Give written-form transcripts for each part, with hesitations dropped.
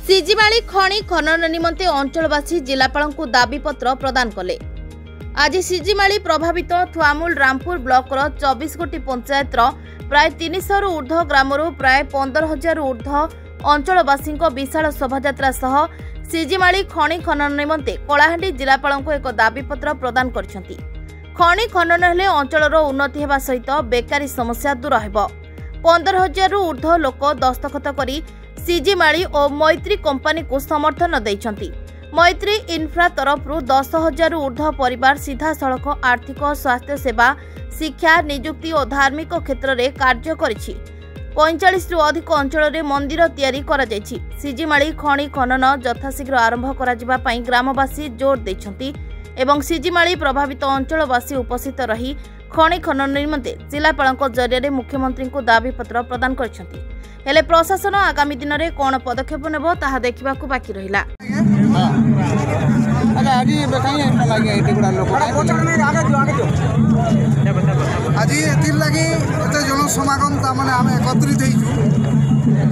सिजिमाली खଣି खनन निमंते अंचलवासी जिलापाल को दाबीपत्र प्रदान कले। आज सिजिमाली प्रभावित थुआमूल रामपुर ब्लॉक 24 गोटी पंचायत प्राय 300 रु ऊर्ध्व ग्राम प्राय 15,000 रु ऊर्ध्व अंचलवासी विशाल शोभायात्रा सह सिजिमाली खଣି खनन निमंते कलाहांडी जिलापाल को एक दाबीपत्र प्रदान करछंती। खଣି खनन हेले अंचलर उन्नति हेबा सहित बेकारी समस्या दूर हेबो। 15,000 रु ऊर्ध्व लोक दस्तखत करी सिजिमाली और मैत्री कंपनी को समर्थन देइछंती। मैत्री इन्फ्रा तरफ 10,000 रु ऊर्ध्व परिवार सीधा सड़क आर्थिक स्वास्थ्य सेवा शिक्षा नियुक्ति और धार्मिक क्षेत्र में कार्य करिछि। 45 रु अधिक अंचल में मंदिर तैयारी करा जायछि। सिजिमाली खଣି खनन यथाशीघ्र आरंभ करा जिबा पई ग्रामवासी जोर दैछंती एवं सिजिमाली प्रभावित अंचलवासी उपस्थित रही खଣି खनन निमंते जिलापाल जरिया मुख्यमंत्री को दाबीपत्र प्रदान करछंती। हेले प्रशासन आगामी दिन में कौन पदक्षेप नेब ताहा देखा बाकी रहिला। आज जनसमागम आम एकत्रित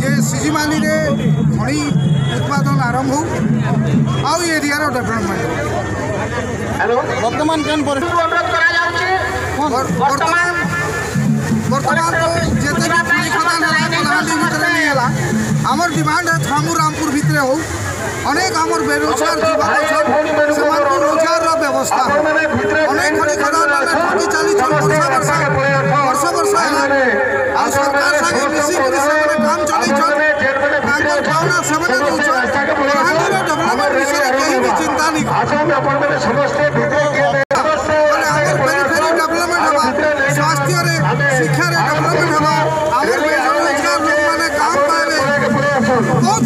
जे सिजिमाली रे खଣି उत्पादन आरंभ हो एरिया डेवलपमेंट वर्तमान आमर डिमांड है थुआमूल रामपुर भितर हो अनेक आमर बेरोजगार युवक से रोजगार व्यवस्था अनेक खଣି खदान ठगी चली वर्ष वर्ष आ सरकार संगे मिसी काम चली भावना से डेवलपमेंट विषय कहीं भी चिंता नहीं डेवलपमेंट हवा स्वास्थ्य शिक्षा डेवलपमेंट हवा बेरोजगार लोक मैंने काम पाए बहुत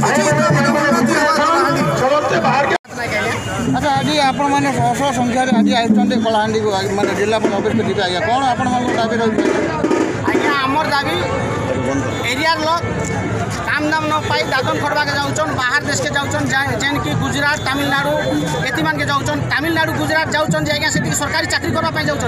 अच्छा आज आपण मैंने शह संख्यार आज आई कलाहांडी को माने जिलापाल ऑफिस को जीवे आज्ञा कौन आपण दाबी रही आज्ञा आमर दाबी एरिया लोग काम दाम न पाई दादन खड़वा के जाऊन बाहर देश के जाऊन जेन कि गुजरात तमिलनाडु एति मान के जाऊन तमिलनाडु गुजरात जाऊन जे सेठी सरकारी चाकरी करबा पाई जाऊन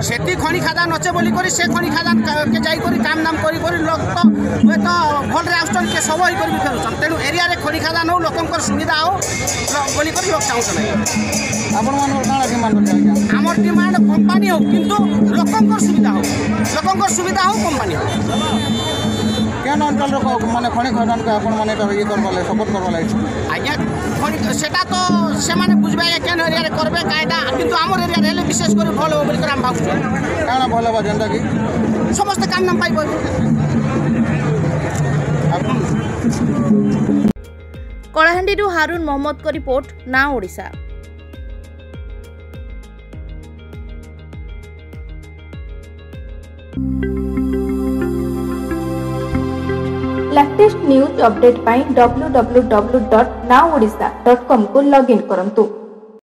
सेठी खଣି खादान अच्छे बोली करी से खଣି खादान के जाई करी काम दाम करी लोक तो वे तो भल रे आउसन के सब ही करी फेरुछन तेनु एरिया रे खଣି खादान हो लोकन सुविधा हो बोली करी लोक चाहूछन। आपण मान काना डिमांड करछन हमर डिमांड कंपनी हो किंतु लोकन सुविधा हो कंपनी हो केन अंचल माने खଣି खदान के आपण माने ये करबले सपोर्ट करबले आज्ञा खଣି सेटा तो से माने बुझबे केन एरिया रे करबे कायदा किंतु हमर एरिया रे विशेष कर भल हो बोली कर हम भाबु काना भल बा जेंदा की समस्त काम नाम पाइबो। कलाहांडी हारून मोहम्मद को रिपोर्ट ना ओडिशा। लेटेस्ट न्यूज अपडेट पाई www.nowodisha.com को लॉगिन करंतु।